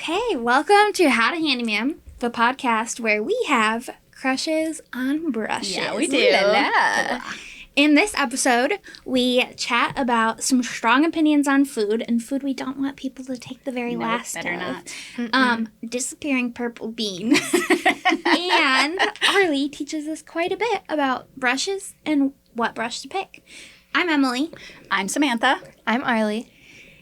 Okay, welcome to How to Handyma'am, the podcast where we have crushes on brushes. Yeah, we do. Ooh la la. In this episode, we chat about some strong opinions on food and food we don't want people to take the very last better of. not. Disappearing purple beans. And Arlie teaches us quite a bit about brushes and what brush to pick. I'm Emily. I'm Samantha. I'm Arlie.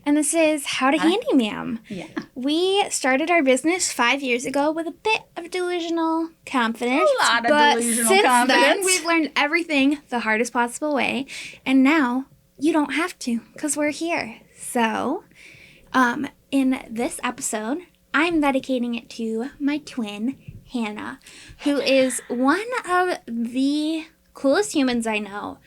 And this is How to Handyma'am. Yeah. We started our business 5 years ago with a bit of delusional confidence. A lot of but delusional since confidence. then, we've learned everything the hardest possible way. And now, you don't have to, because we're here. So, in this episode, I'm dedicating it to my twin, Hannah, who is one of the coolest humans I know.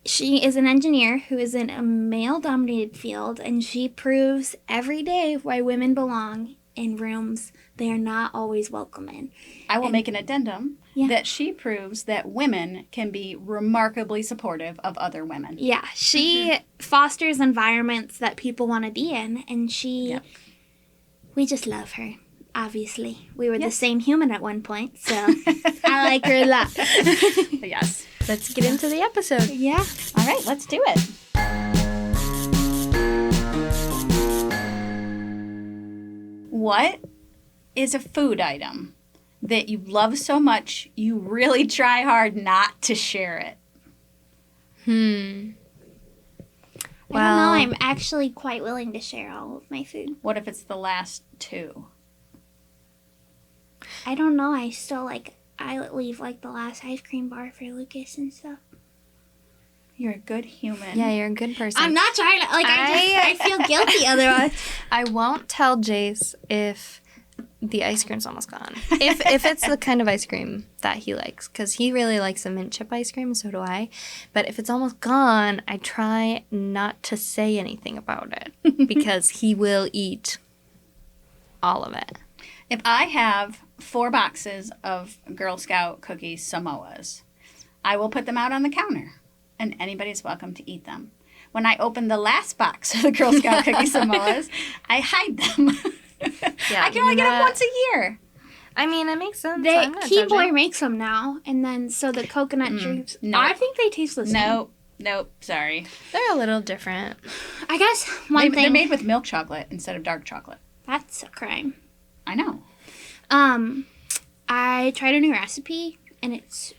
She is an engineer who is in a male-dominated field, and she proves every day why women belong in rooms they are not always welcome in. I will make an addendum that she proves that women can be remarkably supportive of other women. Yeah, she fosters environments that people want to be in, and we just love her, obviously. We were the same human at one point, so I like her a lot. Yes. Let's get into the episode. Yeah. All right, let's do it. What is a food item that you love so much you really try hard not to share it? I don't know. I'm actually quite willing to share all of my food. What if it's the last two? I don't know. I leave like the last ice cream bar for Lucas and stuff. You're a good human. Yeah, you're a good person. I'm not trying to, I feel guilty otherwise. I won't tell Jace if the ice cream's almost gone. If it's the kind of ice cream that he likes, because he really likes a mint chip ice cream, so do I. But if it's almost gone, I try not to say anything about it, because he will eat all of it. If I have 4 boxes of Girl Scout cookie Samoas, I will put them out on the counter, and anybody's welcome to eat them. When I open the last box of the Girl Scout cookie Samoas, I hide them. Yeah, I can only get them once a year. I mean, it makes sense. I'm not Keyboy judging. makes them now, and then so the coconut drinks. no. I think they taste the same. Nope, sorry. They're a little different. I guess one They're thing. made with milk chocolate instead of dark chocolate. That's a crime. I know. I tried a new recipe, and it's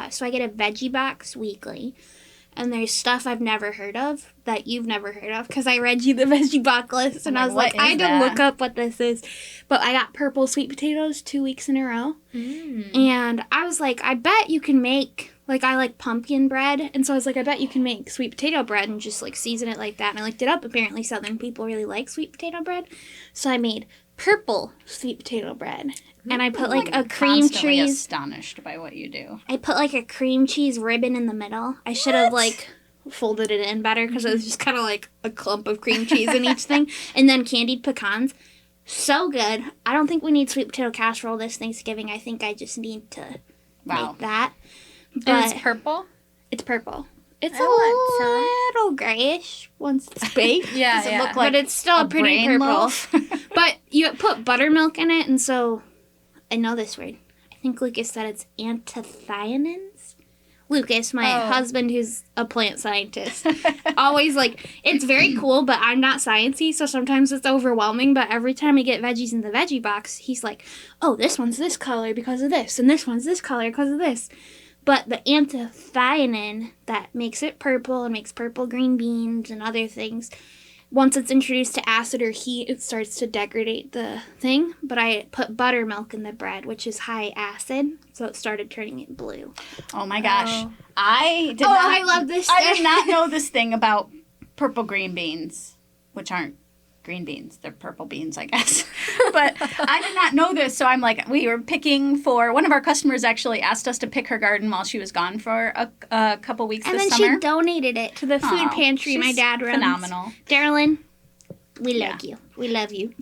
so I get a veggie box weekly, and there's stuff I've never heard of that you've never heard of, because I read you the veggie box list, and I was like, I had to look up what this is. But I got purple sweet potatoes 2 weeks in a row, and I was like, I bet you can make, I like pumpkin bread, and so I was like, I bet you can make sweet potato bread and just season it like that. And I looked it up. Apparently Southern people really like sweet potato bread, so I made purple sweet potato bread. And I put a cream Constantly cheese. astonished by what you do. I put a cream cheese ribbon in the middle. I should have folded it in better, because it was just kind of a clump of cream cheese in each thing. And then candied pecans. So good. I don't think we need sweet potato casserole this Thanksgiving. I think I just need to make that. But And it's purple? it's purple. It's I want some. a little grayish once it's baked. Yeah, Does it look But it's still a pretty brain purple. loaf? But you put buttermilk in it, and so I know this word. I think Lucas said it's anthocyanins. Lucas, my husband, who's a plant scientist, always it's very cool, but I'm not sciencey, so sometimes it's overwhelming. But every time I get veggies in the veggie box, he's like, "Oh, this one's this color because of this, and this one's this color because of this." But the anthocyanin that makes it purple and makes purple green beans and other things, once it's introduced to acid or heat, it starts to degrade the thing. But I put buttermilk in the bread, which is high acid, so it started turning it blue. Oh my gosh. I love this I thing. did not know this thing about purple green beans, which aren't green beans. They're purple beans, I guess. But I did not know this, so I'm we were picking for, one of our customers actually asked us to pick her garden while she was gone for a couple weeks And this then summer. she donated it to the food pantry my she's dad runs. phenomenal. Darylyn, we like you. We love you.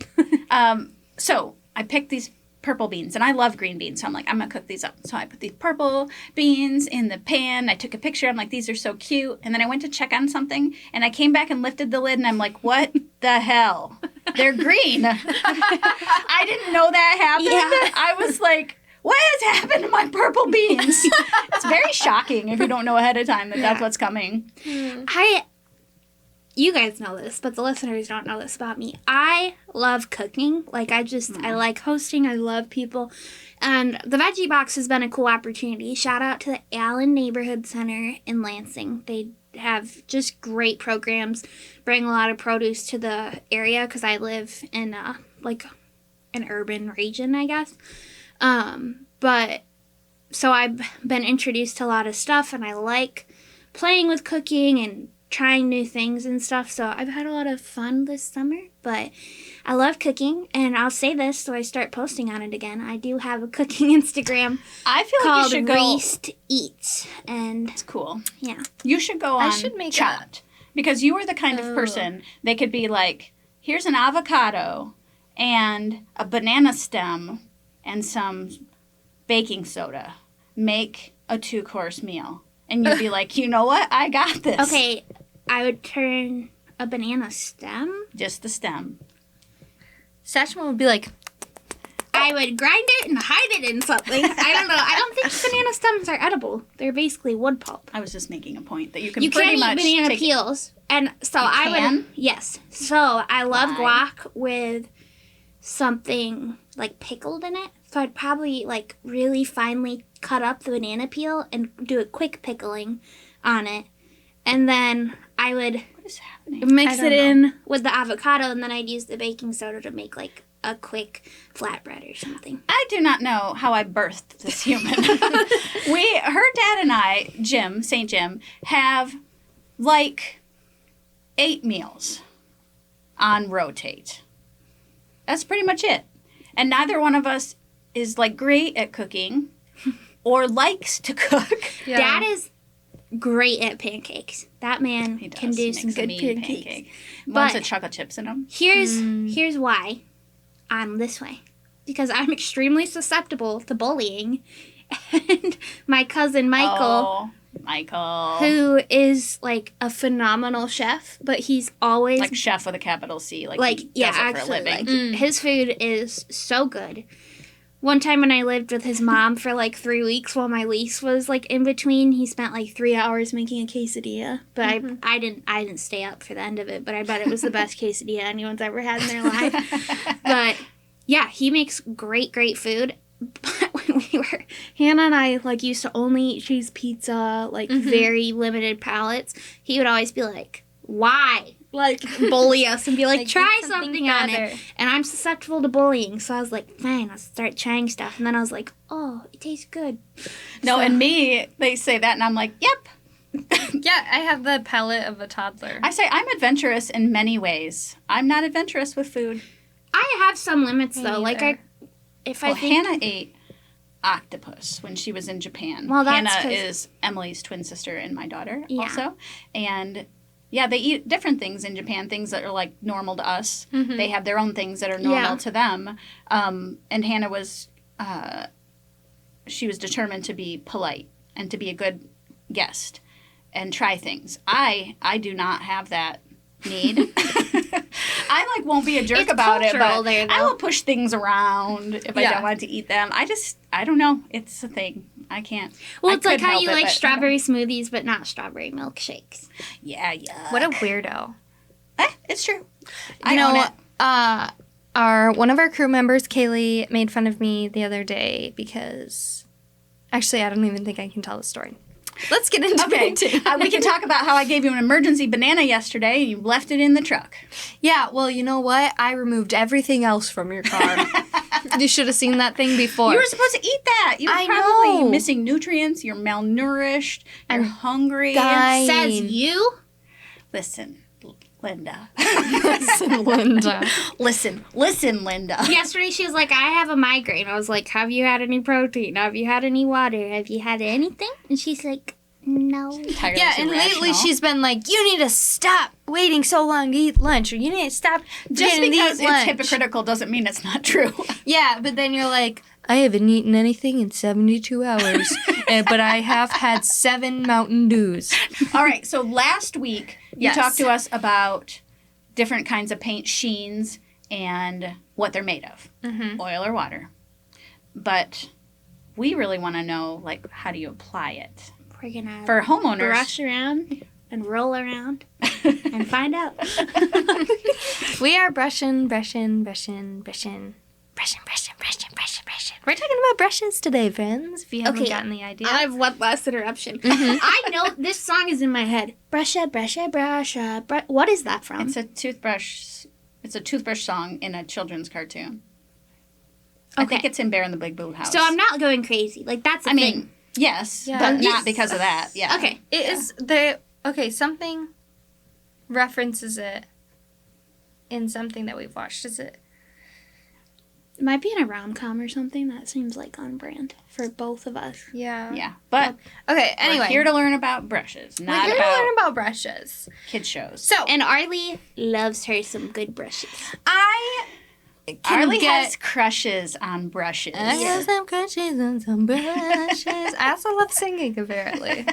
So I picked these purple beans, and I love green beans, so I'm I'm gonna cook these up. So I put these purple beans in the pan. I took a picture. I'm these are so cute. And then I went to check on something, and I came back and lifted the lid, and I'm what the hell? They're green. I didn't know that happened. Yeah. I was like, what has happened to my purple beans? It's very shocking if you don't know ahead of time that that's what's coming. You guys know this, but the listeners don't know this about me. I love cooking. Like, I like hosting. I love people. And the Veggie Box has been a cool opportunity. Shout out to the Allen Neighborhood Center in Lansing. They have just great programs, bring a lot of produce to the area because I live in, like, an urban region, I guess. But, so I've been introduced to a lot of stuff, and I like playing with cooking and trying new things and stuff, so I've had a lot of fun this summer, but I love cooking, and I'll say this so I start posting on it again. I do have a cooking Instagram I feel called like you should go. Raised Eats, and It's cool. yeah. You should go on I should make Chopped because you are the kind of person they could be like, here's an avocado and a banana stem and some baking soda. Make a 2-course meal. And you'd be like, you know what? I got this. Okay, I would turn a banana stem. Just the stem. Satchmo would be like, I would grind it and hide it in something. I don't know. I don't think banana stems are edible. They're basically wood pulp. I was just making a point that you can You pretty can much eat banana take peels. And so I can? would. Yes. So I love Why? guac with something like pickled in it. So I'd probably like really finely cut up the banana peel and do a quick pickling on it. And then I would What is happening? mix I it don't in with the avocado, and then I'd use the baking soda to make like a quick flatbread or something. I do not know how I birthed this human. Her dad and I, Jim, St. Jim, have like 8 meals on rotate. That's pretty much it. And neither one of us is like great at cooking or likes to cook. yeah. Dad is great at pancakes. That man He does can do make some good mean pancakes. pancake. Ones But- with chocolate chips in them. Here's why I'm this way. Because I'm extremely susceptible to bullying. And my cousin Michael, Michael. who is like a phenomenal chef, but he's always Like chef with a capital C. Like he yeah, does it actually, for a living. like his food is so good. One time when I lived with his mom for like 3 weeks while my lease was like in between, he spent like 3 hours making a quesadilla. But I didn't stay up for the end of it. But I bet it was the best quesadilla anyone's ever had in their life. But yeah, he makes great food. But when Hannah and I like used to only eat cheese pizza, like very limited palettes, he would always be like, "Why?" Like bully us and be like, "Try eat something on better." it." And I'm susceptible to bullying, so I was like, "Fine, I'll start trying stuff." And then I was like, "Oh, it tastes good." No, So- and me, they say that, and I'm like, yep. Yeah, I have the palate of a toddler. I say I'm adventurous in many ways. I'm not adventurous with food. I have some limits Me though. Like neither. if Well, I think Hannah ate octopus when she was in Japan. Well, that's Hannah 'cause- is Emily's twin sister and my daughter Yeah. also. And yeah, they eat different things in Japan, things that are like normal to us. They have their own things that are normal Yeah. to them. And Hannah was, she was determined to be polite and to be a good guest and try things. I do not have that need. I like won't be a jerk It's about it, cultural but there, though. I will push things around if I Yeah. don't want to eat them. I don't know. It's a thing. I can't. well, I it's like could how help you it, like but I don't. strawberry smoothies, but not strawberry milkshakes. Yeah, yeah. What a weirdo. It's true. You I own know, it. one of our crew members, Kaylee, made fun of me the other day because actually I don't even think I can tell the story. Let's get into Okay, it. we can talk about how I gave you an emergency banana yesterday and you left it in the truck. Yeah, well, you know what? I removed everything else from your car. You should have seen that thing before. You were supposed to eat that. You're I probably know. missing nutrients. You're malnourished. You're hungry. dying. Says you. Listen, Linda. Listen, Linda. Listen, Linda. Yesterday she was like, "I have a migraine." I was like, "Have you had any protein? Have you had any water? Have you had anything?" And she's like, "No." Entirely Yeah, and irrational. lately she's been like, you need to stop waiting so long to eat lunch, or you need to stop Just getting to because eat it's lunch. hypocritical doesn't mean it's not true. Yeah, but then you're like, I haven't eaten anything in 72 hours, but I have had 7 Mountain Dews. All right, so last week you Yes. talked to us about different kinds of paint sheens and what they're made of, oil or water. But we really want to know, like, how do you apply it? We're gonna For homeowners, brush around and roll around and find out. We are brushing. We're talking about brushes today, friends. If you haven't gotten the idea. I have one last interruption. I know this song is in my head. Brusha, brusha, brusha. What is that from? it's a toothbrush song in a children's cartoon. Okay. I think it's in Bear in the Big Blue House. So I'm not going crazy. Like, that's a thing. Yes, Yeah. but Yes. not because of that. Yeah. Okay. It is something references it in something that we've watched. Is it? It might be in a rom-com or something. That seems like on brand for both of us. Yeah. Yeah. But Okay, anyway. we're here to learn about brushes, We're not here to about learn about brushes. kid shows. So, And Arlie loves her some good brushes. I Arlie get- has crushes on brushes. I got some crunchies and some brushes. I also love singing, apparently,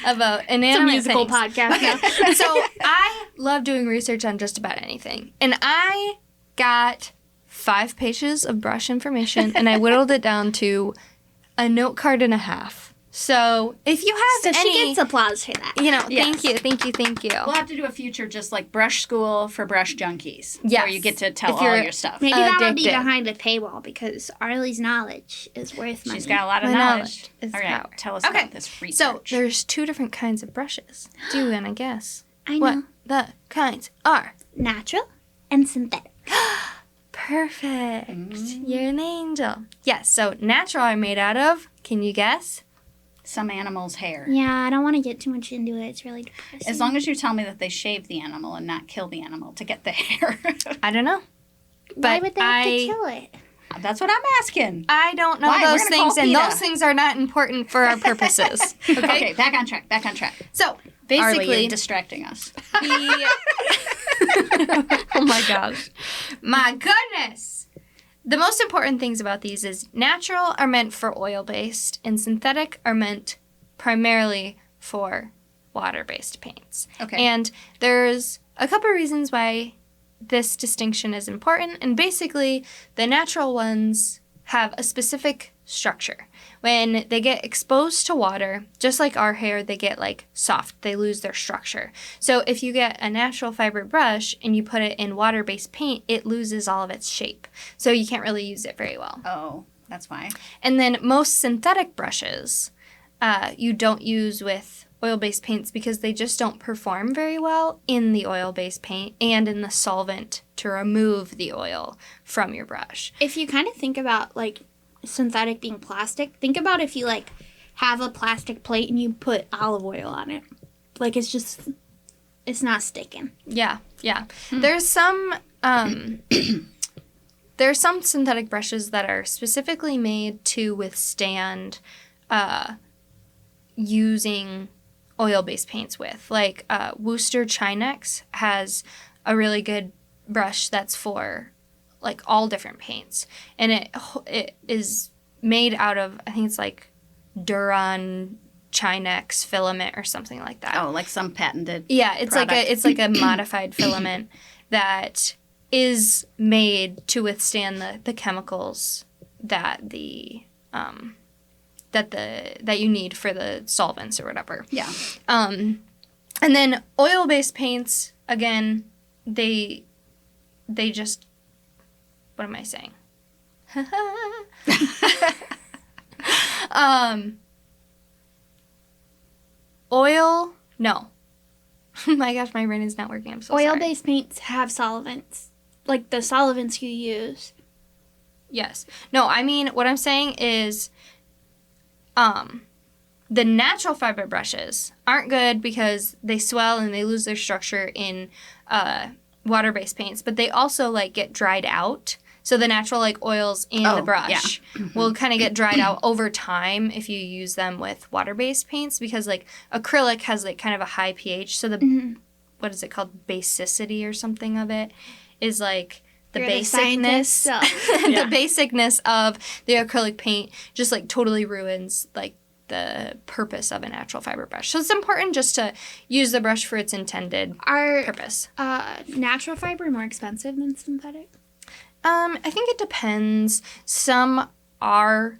about inanimate It's a musical things. podcast now. So I love doing research on just about anything. And I got 5 pages of brush information, and I whittled it down to a note card and a half. So if you have So any... she gets applause for that. You know, Yes. thank you. We'll have to do a future just like brush school for brush junkies. Yes. Where you get to tell If you're- all your stuff. Maybe that'll be Addicted. behind a paywall because Arlie's knowledge is worth money. She's got a lot of My knowledge. knowledge is All right, power. tell us Okay, about this research. So there's 2 different kinds of brushes. Do you want to guess I know. what the kinds are? Natural and synthetic. Perfect. You're an angel. Yes, so natural are made out of, can you guess? Some animal's hair. Yeah, I don't want to get too much into it. It's really depressing. As long as you tell me that they shave the animal and not kill the animal to get the hair. I don't know. Why But would they have to kill it? That's what I'm asking. I don't know Why? We're those gonna call things, and PETA. those things are not important for our purposes. Okay, back on track. So, Arlie, basically, you're distracting us. oh my gosh. My goodness. The most important things about these is natural are meant for oil-based, and synthetic are meant primarily for water-based paints. Okay. And there's a couple reasons why this distinction is important, and basically the natural ones have a specific structure. When they get exposed to water, just like our hair, they get like soft. They lose their structure. So if you get a natural fiber brush and you put it in water-based paint, it loses all of its shape. So you can't really use it very well. Oh, that's why. And then most synthetic brushes you don't use with oil-based paints because they just don't perform very well in the oil-based paint and in the solvent to remove the oil from your brush. If you kind of think about, like, synthetic being plastic, think about if you, like, have a plastic plate and you put olive oil on it. Like, it's not sticking. Yeah. There's some synthetic brushes that are specifically made to withstand using oil-based paints with. Like Worcester Chinex has a really good brush that's for like all different paints, and it is made out of, I think it's like Duran Chinex filament or something like that. Oh, like some patented. Yeah, it's product. like a modified filament that is made to withstand the chemicals that that you need for the solvents or whatever. Yeah. And then oil-based paints, again, they just, what am I saying? Oil, no. Oh my gosh, my brain is not working. I'm so sorry. Oil-based paints have solvents. Like, the solvents you use. Yes. No, I mean, what I'm saying is the natural fiber brushes aren't good because they swell and they lose their structure in water-based paints, but they also, like, get dried out. So the natural, like, oils in the brush will kind of get dried out over time if you use them with water-based paints because, like, acrylic has, like, kind of a high pH. So the, what is it called, basicity or something of it is, like, the You're basicness. the scientist, so. The basicness of the acrylic paint just, like, totally ruins, like, the purpose of a natural fiber brush. So it's important just to use the brush for its intended Are purpose. natural fiber more expensive than synthetic? I think it depends. Some are.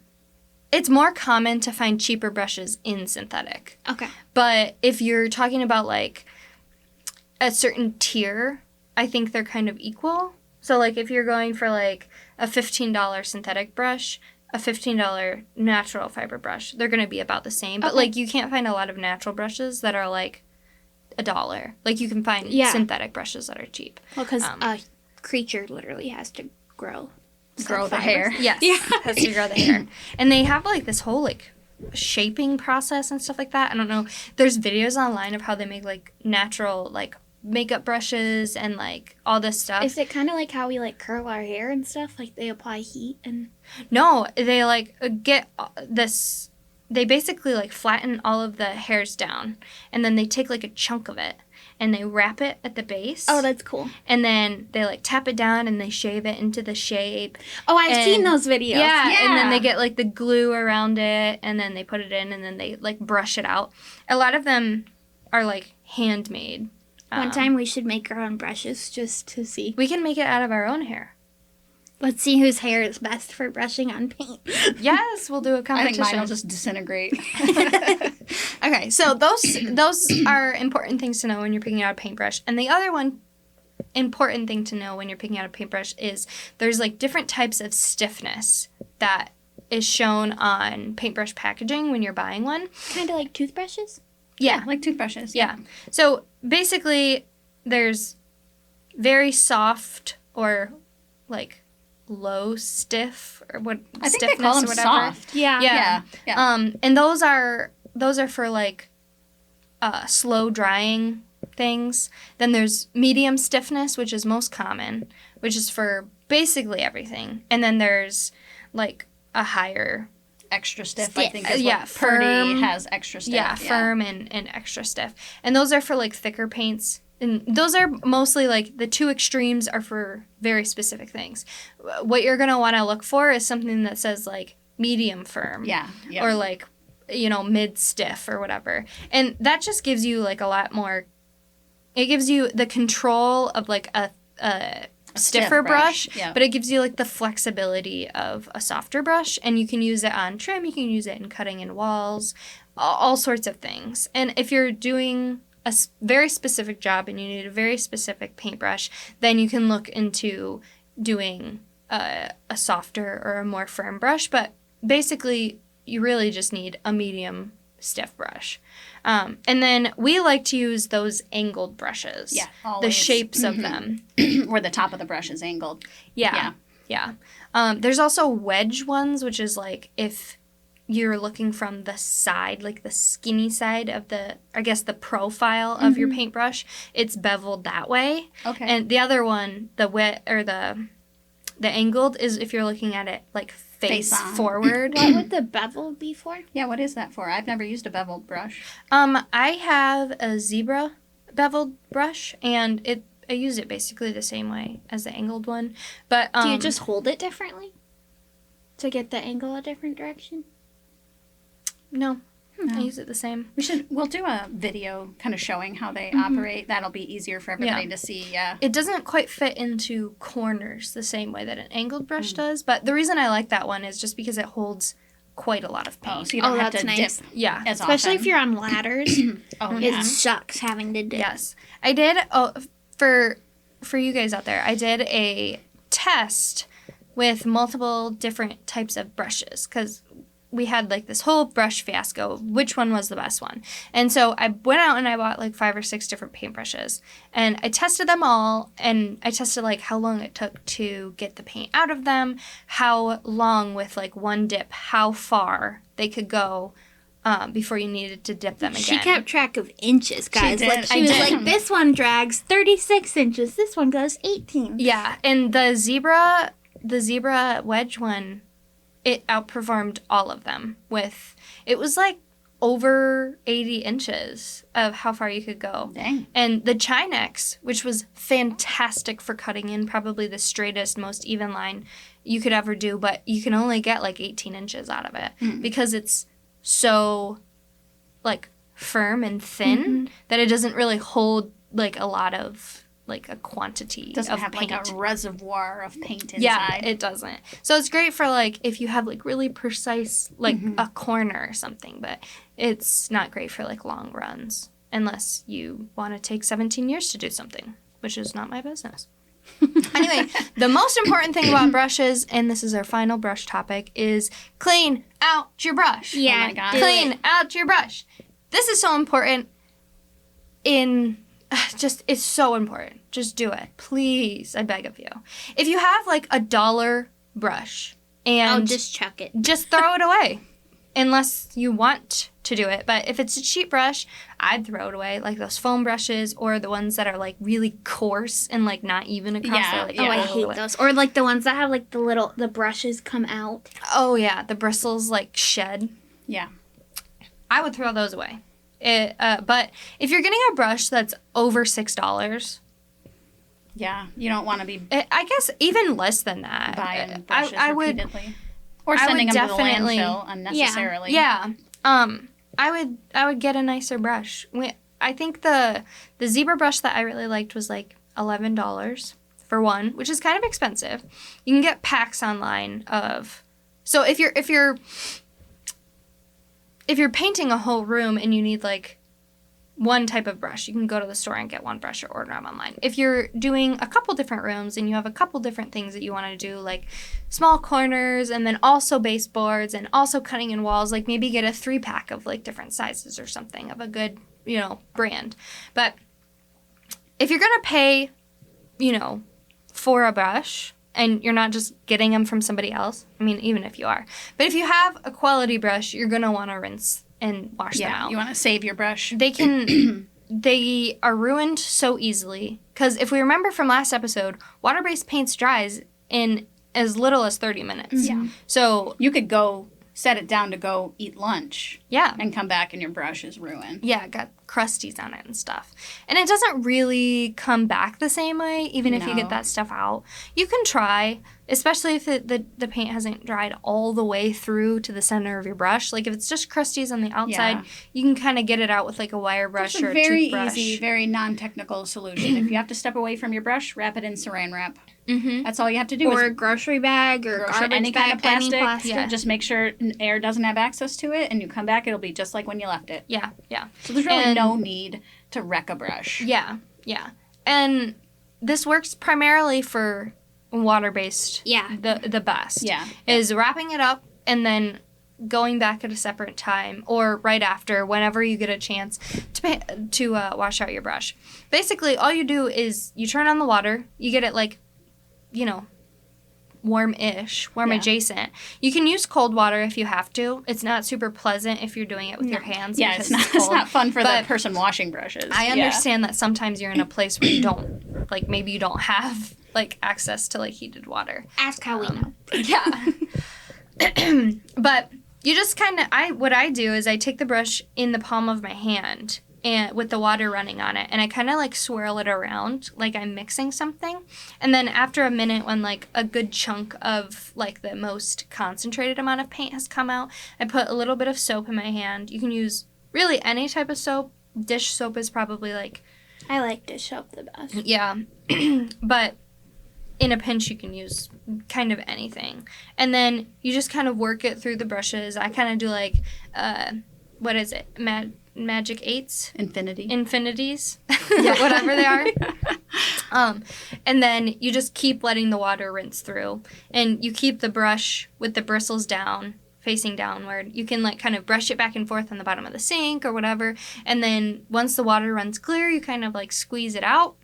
It's more common to find cheaper brushes in synthetic. Okay. But if you're talking about like a certain tier, I think they're kind of equal. So like if you're going for like a $15 synthetic brush, a $15 natural fiber brush, they're going to be about the same. But like you can't find a lot of natural brushes that are like $1. Like you can find synthetic brushes that are cheap. Well, because a creature literally has to grow the hair. Yes. Yeah. Has to grow the hair. And they have like this whole like shaping process and stuff like that. I don't know. There's videos online of how they make like natural like makeup brushes and like all this stuff. Is it kind of like how we like curl our hair and stuff? Like they apply heat and... No, they like get this... They basically like flatten all of the hairs down and then they take like a chunk of it and they wrap it at the base. Oh, that's cool. And then they like tap it down and they shave it into the shape. Oh, I've seen those videos. Yeah, and then they get like the glue around it and then they put it in and then they like brush it out. A lot of them are like handmade. One time we should make our own brushes just to see. We can make it out of our own hair. Let's see whose hair is best for brushing on paint. Yes, we'll do a competition. I think mine will just disintegrate. Okay, so those are important things to know when you're picking out a paintbrush. And the other one important thing to know when you're picking out a paintbrush is there's like different types of stiffness that is shown on paintbrush packaging when you're buying one. Kind of like toothbrushes? Yeah. Like toothbrushes. Yeah. So basically there's very soft or like low stiff or what I think stiffness they call them or whatever. soft. Yeah. And those are for like slow drying things. Then there's medium stiffness, which is most common, which is for basically everything. And then there's like a higher extra stiff, stiff. I think is Yeah, what Purdy firm. has extra stiff. Yeah, firm and extra stiff. And those are for like thicker paints. And those are mostly like the two extremes are for very specific things. What you're going to want to look for is something that says like medium firm. Yeah. Or like, mid stiff or whatever. And that just gives you like a lot more, it gives you the control of like a stiffer brush, but it gives you like the flexibility of a softer brush, and you can use it on trim, you can use it in cutting in walls, all sorts of things. And if you're doing a very specific job and you need a very specific paintbrush, then you can look into doing a softer or a more firm brush. But basically, you really just need a medium stiff brush. And then we like to use those angled brushes. Yeah, always. The shapes of them. Where the top of the brush is angled. Yeah. There's also wedge ones, which is like if you're looking from the side, like the skinny side of the profile of your paintbrush, it's beveled that way. Okay. And the other one, the angled, is if you're looking at it like face forward. What would the bevel be for? Yeah, what is that for? I've never used a beveled brush. I have a zebra beveled brush, and I use it basically the same way as the angled one. But do you just hold it differently to get the angle a different direction? No. I use it the same. We'll do a video kind of showing how they operate. That'll be easier for everybody to see. Yeah. It doesn't quite fit into corners the same way that an angled brush does, but the reason I like that one is just because it holds quite a lot of paint. So you don't have to nice. dip. Yeah. Especially if you're on ladders. It sucks having to dip. Yes. I did, for you guys out there, I did a test with multiple different types of brushes because we had like this whole brush fiasco of which one was the best one. And so I went out and I bought like 5 or 6 different paintbrushes. And I tested them all, and I tested like how long it took to get the paint out of them, how long with like one dip, how far they could go before you needed to dip them again. She kept track of inches, guys. She was like, this one drags 36 inches, this one goes 18. Yeah, and the zebra wedge one, it outperformed all of them it was like over 80 inches of how far you could go. Dang. And the Chinex, which was fantastic for cutting in, probably the straightest, most even line you could ever do, but you can only get like 18 inches out of it because it's so like firm and thin that it doesn't really hold like a lot of like a quantity Doesn't of have paint. like a reservoir of paint inside. Yeah, it doesn't. So it's great for like if you have like really precise like a corner or something, but it's not great for like long runs unless you want to take 17 years to do something, which is not my business. Anyway, the most important thing about brushes, and this is our final brush topic, is clean out your brush. Yeah, Oh my God. Clean out your brush. This is so important it's so important. Just do it. Please, I beg of you. If you have like $1 brush and just chuck it. just throw it away. Unless you want to do it. But if it's a cheap brush, I'd throw it away. Like those foam brushes or the ones that are like really coarse and like not even across. Yeah. Like, Oh, I hate those. Or like the ones that have like the brushes come out. Oh yeah, the bristles like shed. Yeah. I would throw those away. But if you're getting a brush that's over $6, Yeah. You don't want to be I guess even less than that. buying brushes I would repeatedly. Or I sending would them to the definitely- landfill unnecessarily. Yeah. I would get a nicer brush. I think the zebra brush that I really liked was like $11 for one, which is kind of expensive. You can get packs online of. So if you're painting a whole room and you need like one type of brush, you can go to the store and get one brush or order them online. If you're doing a couple different rooms and you have a couple different things that you want to do, like small corners and then also baseboards and also cutting in walls, like maybe get a 3-pack of like different sizes or something of a good, brand. But if you're going to pay, for a brush and you're not just getting them from somebody else, I mean, even if you are, but if you have a quality brush, you're going to want to rinse and wash them out. You want to save your brush. They are ruined so easily. Because if we remember from last episode, water-based paints dries in as little as 30 minutes. Yeah. So, You could go set it down to go eat lunch yeah. and come back and your brush is ruined. Yeah, it got crusties on it and stuff. And it doesn't really come back the same way, even if you get No. that stuff out. You can try, especially if the paint hasn't dried all the way through to the center of your brush. Like if it's just crusties on the outside, Yeah. you can kind of get it out with like a wire brush It's or a a very toothbrush. easy, very non-technical solution. If you have to step away from your brush, wrap it in saran wrap. Mm-hmm. That's all you have to do. Or a is grocery bag or garbage any bag, kind of plastic. any plastic. Yeah. Just make sure air doesn't have access to it, and you come back, it'll be just like when you left it. Yeah, yeah. So there's really And- no need to wreck a brush. Yeah, yeah. And this works primarily for water-based. Yeah. The best. Yeah. Is wrapping it up and then going back at a separate time or right after, whenever you get a chance to wash out your brush. Basically, all you do is you turn on the water. You get it like, warm-ish, warm Yeah. adjacent. You can use cold water if you have to. It's not super pleasant if you're doing it with your hands. Yeah, because it's cold. not fun for the But person washing brushes. I Yeah. understand that sometimes you're in a place where you don't, like, maybe you don't have, like, access to, like, heated water. Ask how we know. Yeah. But you just kind of, what I do is I take the brush in the palm of my hand and with the water running on it, and I kind of, like, swirl it around like I'm mixing something. And then after a minute, when, like, a good chunk of, like, the most concentrated amount of paint has come out, I put a little bit of soap in my hand. You can use really any type of soap. Dish soap is probably, like, I like dish soap the best. yeah. But in a pinch, you can use kind of anything. And then you just kind of work it through the brushes. I kind of do, like, what is it? Magic eights? Infinities? Whatever they are. And then you just keep letting the water rinse through. And you keep the brush with the bristles down, facing downward. You can, like, kind of brush it back and forth on the bottom of the sink or whatever. And then once the water runs clear, you kind of, like, squeeze it out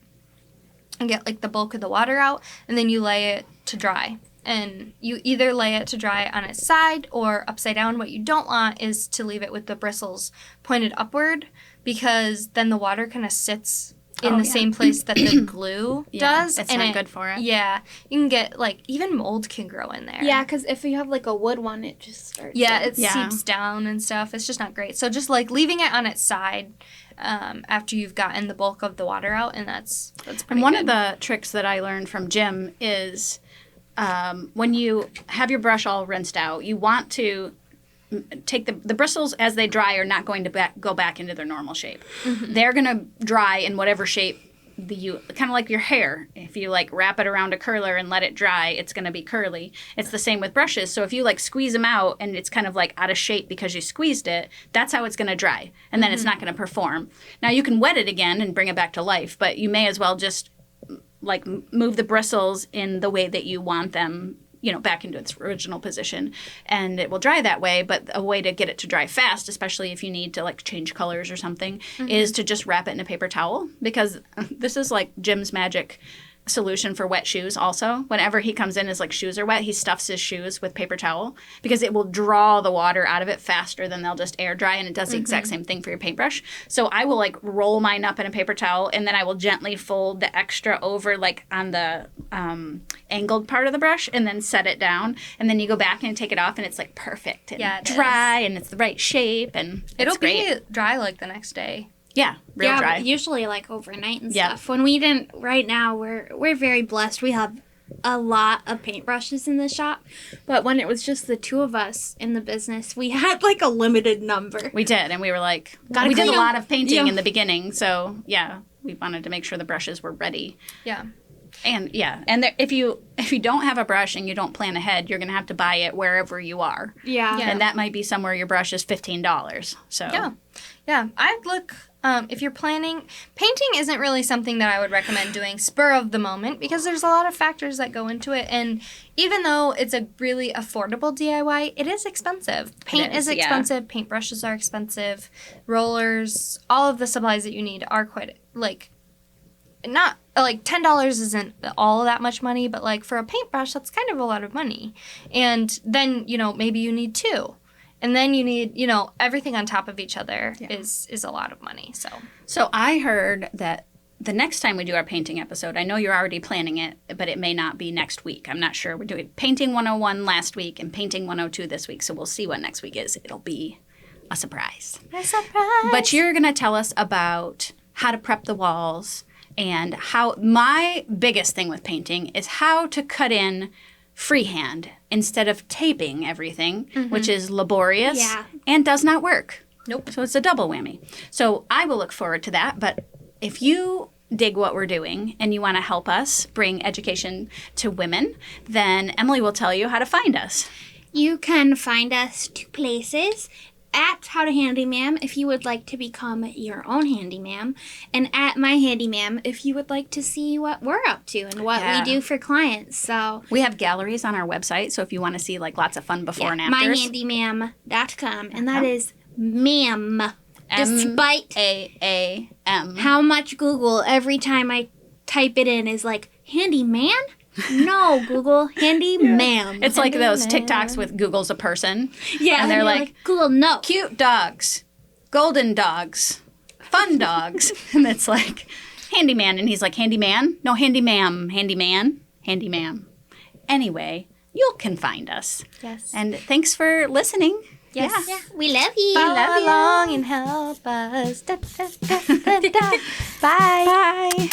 and get, like, the bulk of the water out. And then you lay it to dry. And you either lay it to dry on its side or upside down. What you don't want is to leave it with the bristles pointed upward, because then the water kind of sits in the same place that the glue does. It's and not good for it. Yeah. You can get, like, even mold can grow in there. Yeah, because if you have like a wood one, it just starts. Yeah, it Yeah. seeps down and stuff. It's just not great. So just, like, leaving it on its side after you've gotten the bulk of the water out, and that's pretty And one good. of the tricks that I learned from Jim is when you have your brush all rinsed out, you want to take the bristles as they dry are not going to go back into their normal shape. Mm-hmm. They're going to dry in whatever shape kind of like your hair. If you like wrap it around a curler and let it dry, it's going to be curly. It's the same with brushes. So if you like squeeze them out and it's kind of like out of shape because you squeezed it, that's how it's going to dry. And then it's not going to perform. Now you can wet it again and bring it back to life, but you may as well just like move the bristles in the way that you want them, back into its original position, and it will dry that way. But a way to get it to dry fast, especially if you need to like change colors or something, is to just wrap it in a paper towel, because this is like Jim's magic solution for wet shoes also. Whenever he comes in, his like shoes are wet, he stuffs his shoes with paper towel because it will draw the water out of it faster than they'll just air dry, and it does the exact same thing for your paintbrush. So I will like roll mine up in a paper towel, and then I will gently fold the extra over like on the angled part of the brush, and then set it down, and then you go back and take it off, and it's like perfect and dry and it's the right shape, and it'll great. be dry like the next day. Yeah, real dry. Usually like overnight and stuff. When we didn't, right now we're very blessed. We have a lot of paintbrushes in the shop, but when it was just the two of us in the business, we had like a limited number. We did, and we were like, we did a lot of painting in the beginning, so we wanted to make sure the brushes were ready. Yeah. And if you don't have a brush and you don't plan ahead, you're going to have to buy it wherever you are. Yeah. And that might be somewhere your brush is $15. So yeah. I'd look. If you're planning, painting isn't really something that I would recommend doing spur of the moment, because there's a lot of factors that go into it. And even though it's a really affordable DIY, it is expensive. Paint is expensive. Paintbrushes are expensive. Rollers, all of the supplies that you need are quite not like $10 isn't all that much money, but like for a paintbrush, that's kind of a lot of money. And then, maybe you need two. And then you need, everything on top of each other is a lot of money. So I heard that the next time we do our painting episode, I know you're already planning it, but it may not be next week. I'm not sure. We're doing Painting 101 last week and Painting 102 this week. So we'll see what next week is. It'll be a surprise. A surprise. But you're going to tell us about how to prep the walls, and how my biggest thing with painting is how to cut in freehand instead of taping everything, which is laborious and does not work. Nope. So it's a double whammy. So I will look forward to that. But if you dig what we're doing and you want to help us bring education to women, then Emily will tell you how to find us. You can find us two places. At How to Handyma'am if you would like to become your own Handyma'am, and at My Handyma'am if you would like to see what we're up to and what we do for clients. So we have galleries on our website, so if you want to see like lots of fun before and afters. myhandyma'am.com, and that is ma'am. Despite M-A-A-M. how much Google every time I type it in is like, handyman? No, Google, Handyma'am. It's like those TikToks with Google's a person. Yeah. And they're like, Google, no. Cute dogs, golden dogs, fun dogs. And it's like, handyman. And he's like, handyman? No, handyma'am. Handyman? Handyma'am. Anyway, you can find us. Yes. And thanks for listening. Yes. Yeah. We love you. Follow along and help us. Da, da, da, da, da. Bye. Bye.